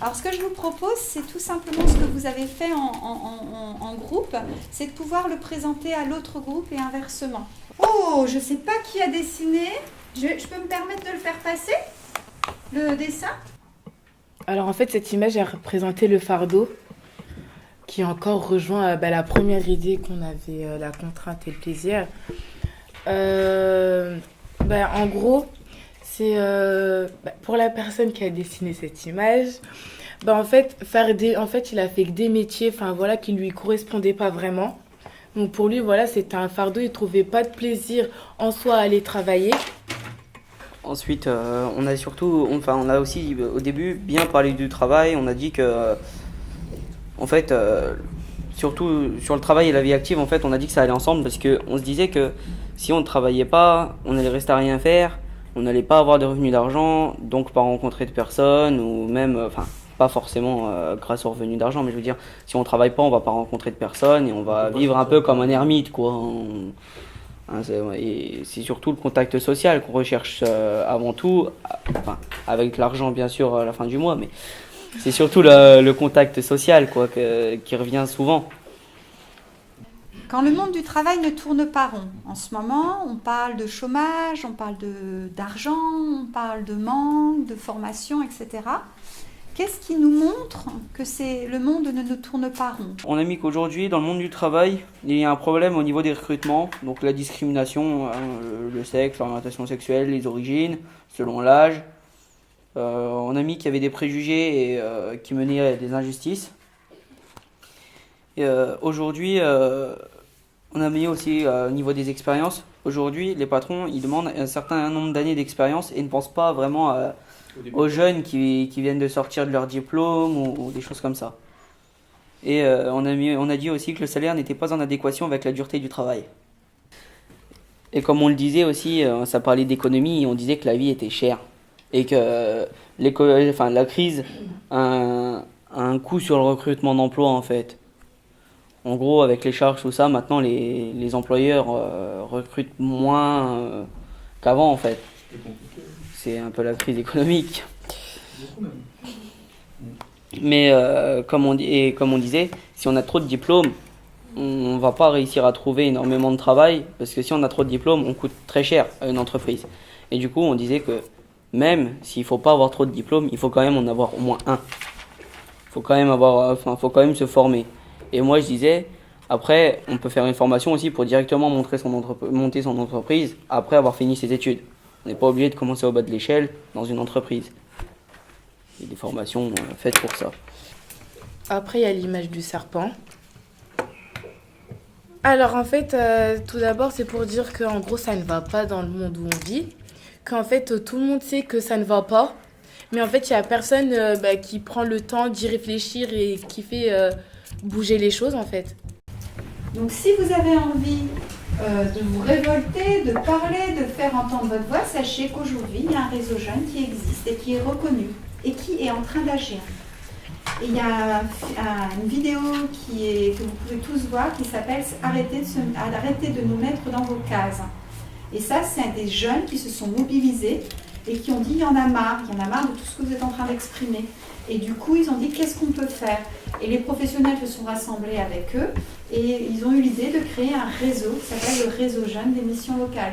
Alors ce que je vous propose, c'est tout simplement ce que vous avez fait en groupe, c'est de pouvoir le présenter à l'autre groupe et inversement. Oh, je ne sais pas qui a dessiné. Je peux me permettre de le faire passer, le dessin? Alors en fait, cette image, elle représentait le fardeau qui encore rejoint la première idée qu'on avait, la contrainte et le plaisir. En gros, c'est pour la personne qui a dessiné cette image, en fait, il a fait que des métiers, qui lui correspondaient pas vraiment. Donc pour lui, voilà, c'était un fardeau, il trouvait pas de plaisir en soi à aller travailler. Ensuite, on a aussi au début bien parlé du travail. On a dit que, surtout sur le travail et la vie active, on a dit que ça allait ensemble parce qu'on se disait que si on ne travaillait pas, on allait rester à rien faire, on n'allait pas avoir de revenus d'argent, donc pas rencontrer de personnes ou même, pas forcément grâce aux revenus d'argent, mais je veux dire, si on travaille pas, on va pas rencontrer de personnes et on va vivre un peu comme un ermite, quoi. Et c'est surtout le contact social qu'on recherche avant tout, avec l'argent bien sûr à la fin du mois, mais c'est surtout le contact social qui revient souvent. Quand le monde du travail ne tourne pas rond, en ce moment, on parle de chômage, on parle d'argent, on parle de manque, de formation, etc. Qu'est-ce qui nous montre que le monde ne tourne pas rond? On a mis qu'aujourd'hui, dans le monde du travail, il y a un problème au niveau des recrutements, donc la discrimination, le sexe, l'orientation sexuelle, les origines, selon l'âge. On a mis qu'il y avait des préjugés qui menaient à des injustices. Aujourd'hui, on a mis aussi au niveau des expériences. Aujourd'hui, les patrons, ils demandent un certain nombre d'années d'expérience et ne pensent pas vraiment aux jeunes qui viennent de sortir de leur diplôme ou des choses comme ça. Et on a dit aussi que le salaire n'était pas en adéquation avec la dureté du travail. Et comme on le disait aussi, ça parlait d'économie, on disait que la vie était chère. Et que la crise a un coût sur le recrutement d'emplois en fait. En gros, avec les charges, tout ça, maintenant les employeurs recrutent moins qu'avant en fait. C'est un peu la crise économique. Mais comme on disait, si on a trop de diplômes, on va pas réussir à trouver énormément de travail parce que si on a trop de diplômes, on coûte très cher à une entreprise. Et du coup, on disait que même s'il faut pas avoir trop de diplômes, il faut quand même en avoir au moins un. Faut quand même se former. Et moi, je disais, après, on peut faire une formation aussi pour directement monter son entreprise après avoir fini ses études. On n'est pas obligé de commencer au bas de l'échelle dans une entreprise. Il y a des formations faites pour ça. Après, il y a l'image du serpent. Alors en fait, tout d'abord, c'est pour dire qu'en gros, ça ne va pas dans le monde où on vit. Qu'en fait, tout le monde sait que ça ne va pas. Mais en fait, il n'y a personne qui prend le temps d'y réfléchir et qui fait bouger les choses en fait. Donc si vous avez envie de vous révolter, de parler, de faire entendre votre voix, sachez qu'aujourd'hui, il y a un réseau jeune qui existe et qui est reconnu et qui est en train d'agir. Et il y a une vidéo que vous pouvez tous voir qui s'appelle « Arrêtez de nous mettre dans vos cases ». Et ça, c'est des jeunes qui se sont mobilisés et qui ont dit « il y en a marre de tout ce que vous êtes en train d'exprimer ». Et du coup, ils ont dit « qu'est-ce qu'on peut faire ?» Et les professionnels se sont rassemblés avec eux et ils ont eu l'idée de créer un réseau qui s'appelle le Réseau Jeune des missions locales.